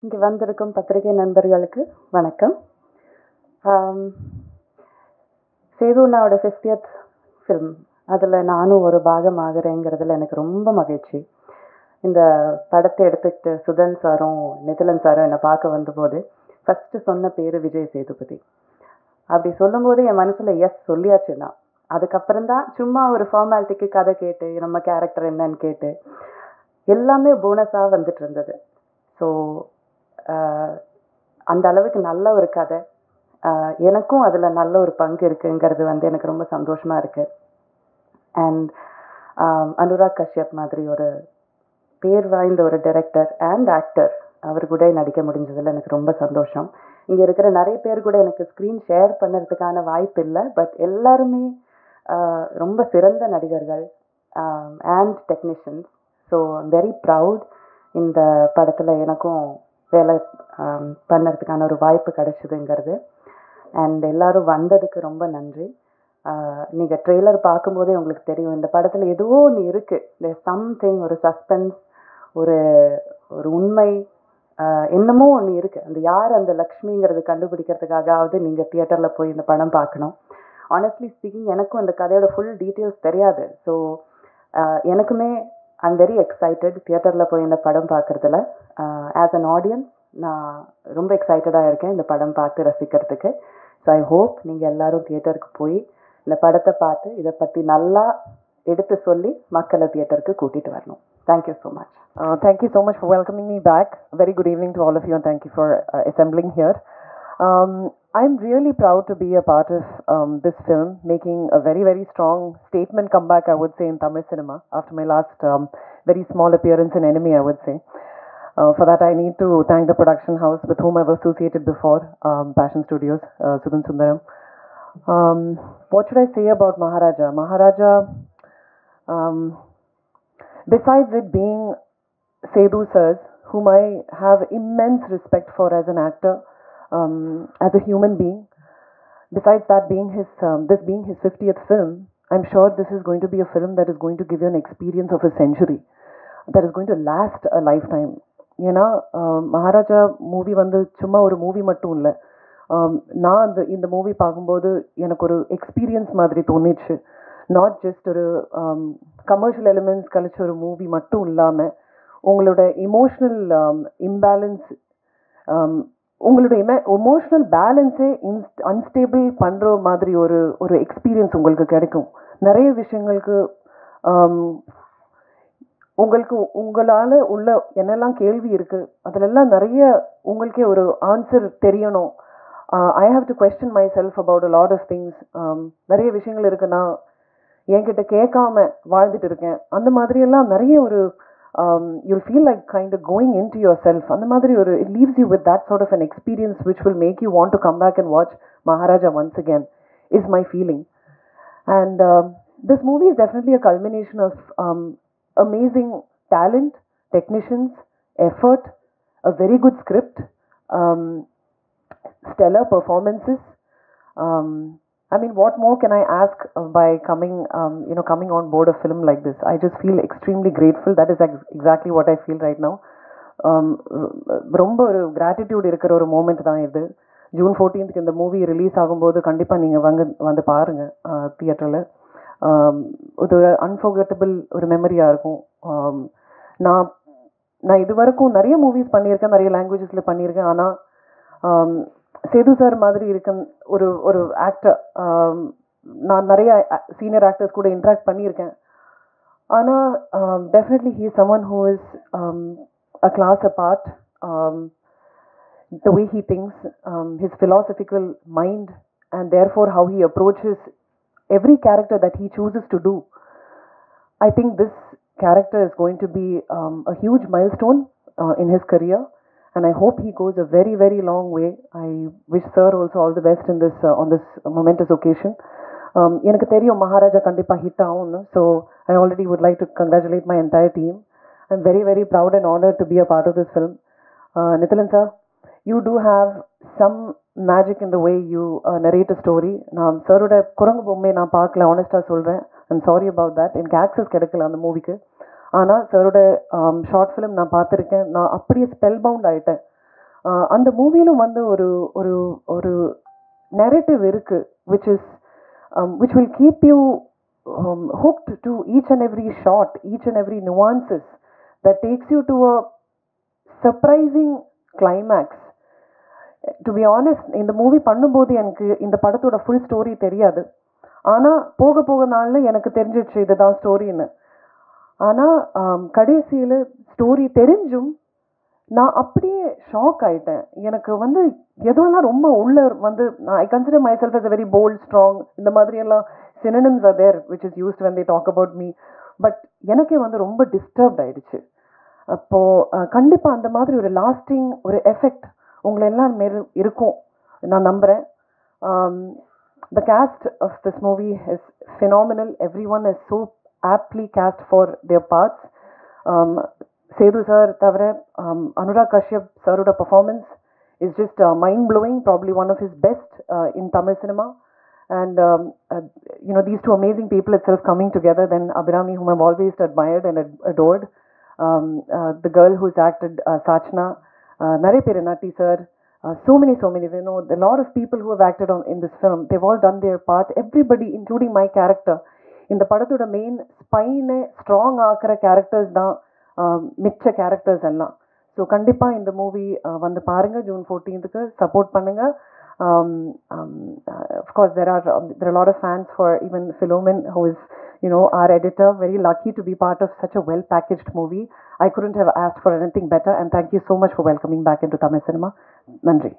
இங்கே வந்திருக்கும் பத்திரிகை நண்பர்களுக்கு வணக்கம். சேதுண்ணாவோட 50th ஃபிலிம், அதில் நானும் ஒரு பாகம் ஆகிறேங்கிறதுல எனக்கு ரொம்ப மகிழ்ச்சி. இந்த படத்தை எடுத்துக்கிட்டு சுதன் சாரும் நிதிலன் சாரும் என்னை பார்க்க வந்தபோது ஃபஸ்ட்டு சொன்ன பேர் விஜய் சேதுபதி. அப்படி சொல்லும்போது என் மனசில் எஸ் சொல்லியாச்சுன்னா, அதுக்கப்புறம்தான் சும்மா ஒரு ஃபார்மாலிட்டிக்கு கதை கேட்டு நம்ம கேரக்டர் என்னன்னு கேட்டு எல்லாமே போனஸாக வந்துட்டு இருந்தது. ஸோ அந்த அளவுக்கு நல்ல ஒரு கதை, எனக்கும் அதில் நல்ல ஒரு பங்கு இருக்குங்கிறது எனக்கு ரொம்ப சந்தோஷமாக இருக்குது. அண்ட் அனுராக் கஷ்யப் மாதிரி ஒரு பேர் வாய்ந்த ஒரு டைரக்டர் அண்ட் ஆக்டர் அவர் கூட நடிக்க முடிஞ்சதில் எனக்கு ரொம்ப சந்தோஷம். இங்கே இருக்கிற நிறைய பேர் கூட எனக்கு ஸ்க்ரீன் ஷேர் பண்ணுறதுக்கான வாய்ப்பு இல்லை. பட் எல்லாருமே ரொம்ப சிறந்த நடிகர்கள் and technicians. So very proud இந்த படத்தில் எனக்கும் வேலை பண்ணுறதுக்கான ஒரு வாய்ப்பு கிடைச்சிதுங்கிறது. அண்ட் எல்லோரும் வந்ததுக்கு ரொம்ப நன்றி. நீங்கள் ட்ரெய்லர் பார்க்கும்போதே உங்களுக்கு தெரியும், இந்த படத்தில் ஏதோ ஒன்று இருக்குது, சம்திங், ஒரு சஸ்பென்ஸ், ஒரு ஒரு உண்மை, என்னமோ ஒன்று இருக்குது. அந்த யார் அந்த லக்ஷ்மிங்கிறது கண்டுபிடிக்கிறதுக்காகவாவது நீங்கள் தியேட்டரில் போய் இந்த படம் பார்க்கணும். ஆனஸ்ட்லி ஸ்பீக்கிங், எனக்கும் இந்த கதையோட ஃபுல் டீட்டெயில்ஸ் தெரியாது. ஸோ எனக்குமே ஐம் வெரி எக்ஸைட்டட் தியேட்டரில் போய் இந்த படம் பார்க்குறதுல. ஆஸ் அன் ஆடியன்ஸ் நான் ரொம்ப எக்ஸைட்டடாக இருக்கேன் இந்த படம் பார்த்து ரசிக்கிறதுக்கு. ஸோ ஐ ஹோப் நீங்கள் எல்லோரும் தியேட்டருக்கு போய் இந்த படத்தை பார்த்து இதை பற்றி நல்லா எடுத்து சொல்லி மக்களை தியேட்டருக்கு கூட்டிகிட்டு வரணும். Thank you so much. Thank you so much for welcoming me back. Very good evening to all of you, and thank you for assembling here. I'm really proud to be a part of this film, making a very, very strong statement comeback, I would say, in Tamil cinema after my last very small appearance in Enemy, I would say. For that, I need to thank the production house with whom I've associated before, Passion Studios, Sudan Sundaram. What should I say about Maharaja? Maharaja, besides it being Sethu sirs, whom I have immense respect for as an actor, as a human being, besides that being this being his 50th film, I'm sure this is going to be a film that is going to give you an experience of a century, that is going to last a lifetime. ஏன்னா Maharaja movie சும்மா ஒரு movie மட்டும் இல்லை. நான் இந்த movie பார்க்கும்போது எனக்கு ஒரு எக்ஸ்பீரியன்ஸ் மாதிரி தோணிச்சு. நாட் ஜஸ்ட் ஒரு கமர்ஷியல் எலிமெண்ட்ஸ் கழிச்ச ஒரு மூவி மட்டும் இல்லாமல், உங்களோட இமோஷ்னல் இம்பேலன்ஸ், உங்களோட எமோஷ்னல் பேலன்ஸே அன்ஸ்டேபிள் பண்ணுற மாதிரி ஒரு எக்ஸ்பீரியன்ஸ் உங்களுக்கு கிடைக்கும். நிறைய விஷயங்களுக்கு உங்களால் உள்ள என்னெல்லாம் கேள்வி இருக்குது, அதிலெல்லாம் நிறைய உங்களுக்கே ஒரு ஆன்சர் தெரியணும். I have to question myself about a lot of things. நிறைய விஷயங்கள் இருக்குது, நான் என்கிட்ட கேட்காம வாழ்ந்துட்டு இருக்கேன். அந்த மாதிரியெல்லாம் நிறைய ஒரு you'll feel like kind of going into yourself. அந்த மாதிரி it leaves you with that sort of an experience which will make you want to come back and watch Maharaja once again, is my feeling. And this movie is definitely a culmination of amazing talent, technicians, effort, a very good script, stellar performances. I mean, what more can I ask by coming on board a film like this? I just feel extremely grateful. That is exactly what I feel right now. ரொம்ப ஒரு gratitude இருக்கிற ஒரு moment தான் இது. June 14th இந்த movie release ஆகும்போது கண்டிப்பாக நீங்கள் வந்து பாருங்கள் தியேட்டரில். இது ஒரு அன்ஃபர்கெட்டபிள் ஒரு மெமரியாக இருக்கும். நான் இது வரைக்கும் நிறைய மூவிஸ் பண்ணியிருக்கேன், நிறைய லாங்குவேஜஸில் பண்ணியிருக்கேன். ஆனால் சேது சார் மாதிரி இருக்க ஒரு ஆக்டர், நான் நிறைய சீனியர் ஆக்டர்ஸ் கூட இன்ட்ராக்ட் பண்ணியிருக்கேன். ஆனால் definitely he is someone who is a class apart. The way he thinks, his philosophical mind, and therefore how he approaches every character that he chooses to do. I think this character is going to be a huge milestone in his career, and I hope he goes a very, very long way. I wish sir also all the best in this on this momentous occasion. எனக்கு தெரியும் மகாராஜா கண்டிப்பாக hit ஆகும்னு. So I already would like to congratulate my entire team. I'm very, very proud and honored to be a part of this film. Nithilan sir, you do have some magic in the way you narrate a story. நான் சரோட குரங்கு பொம்மை நான் பார்க்கல, ஆனஸ்டாக சொல்கிறேன். I'm sorry about that. எனக்கு access கிடைக்கல அந்த மூவிக்கு. ஆனால் சரோட ஷார்ட் ஃபிலிம் நான் பார்த்துருக்கேன். நான் அப்படியே ஸ்பெல் பவுண்ட் ஆகிட்டேன். அந்த மூவியிலும் வந்து ஒரு ஒரு ஒரு நெரேட்டிவ் இருக்கு which is which will keep you hooked to each and every shot, each and every nuances that takes you to a surprising climax. To be honest இந்த மூவி பண்ணும்போது எனக்கு இந்த படத்தோட ஃபுல் ஸ்டோரி தெரியாது. ஆனால் போக போக நாளில் எனக்கு தெரிஞ்சிடுச்சு இதுதான் ஸ்டோரின்னு. ஆனால் கடைசியில் ஸ்டோரி தெரிஞ்சும் நான் அப்படியே ஷாக் ஆயிட்டேன். எனக்கு வந்து எதுவெல்லாம் ரொம்ப உள்ள வந்து ஐ consider my self as a very bold, strong, இந்த மாதிரியெல்லாம் synonyms are there which is used when they talk about me. But எனக்கே வந்து ரொம்ப டிஸ்டர்ப்ட் ஆயிடுச்சு. அப்போது கண்டிப்பாக அந்த மாதிரி ஒரு லாஸ்டிங் ஒரு எஃபெக்ட் உங்களை எல்லாம் மேல் இருக்கும் நான் நம்புகிறேன். The cast of this movie is phenomenal. Everyone is so aptly cast for their parts. Sethu sir தவிர Anurag Kashyap sir-oda performance is just mind-blowing, probably one of his best in Tamil cinema. And you know, these two amazing people itself coming together, then Abhirami, whom I've always admired and adored, the girl who's acted Sachna, Nare Perenatti sir, so many, you know, a lot of people who have acted in this film, they've all done their part. Everybody, including my character, in the padathoda main spine strong ஆக்குற characters தான் மிச்ச characters எல்லாம். So கண்டிப்பாக இந்த movie வந்து பாருங்க, June 14th support பண்ணுங்க. Of course there are a lot of fans for even Philomen, who is, you know, our editor, very lucky to be part of such a well packaged movie. I couldn't have asked for anything better, and thank you so much for welcoming back into Tamil cinema. Nandri.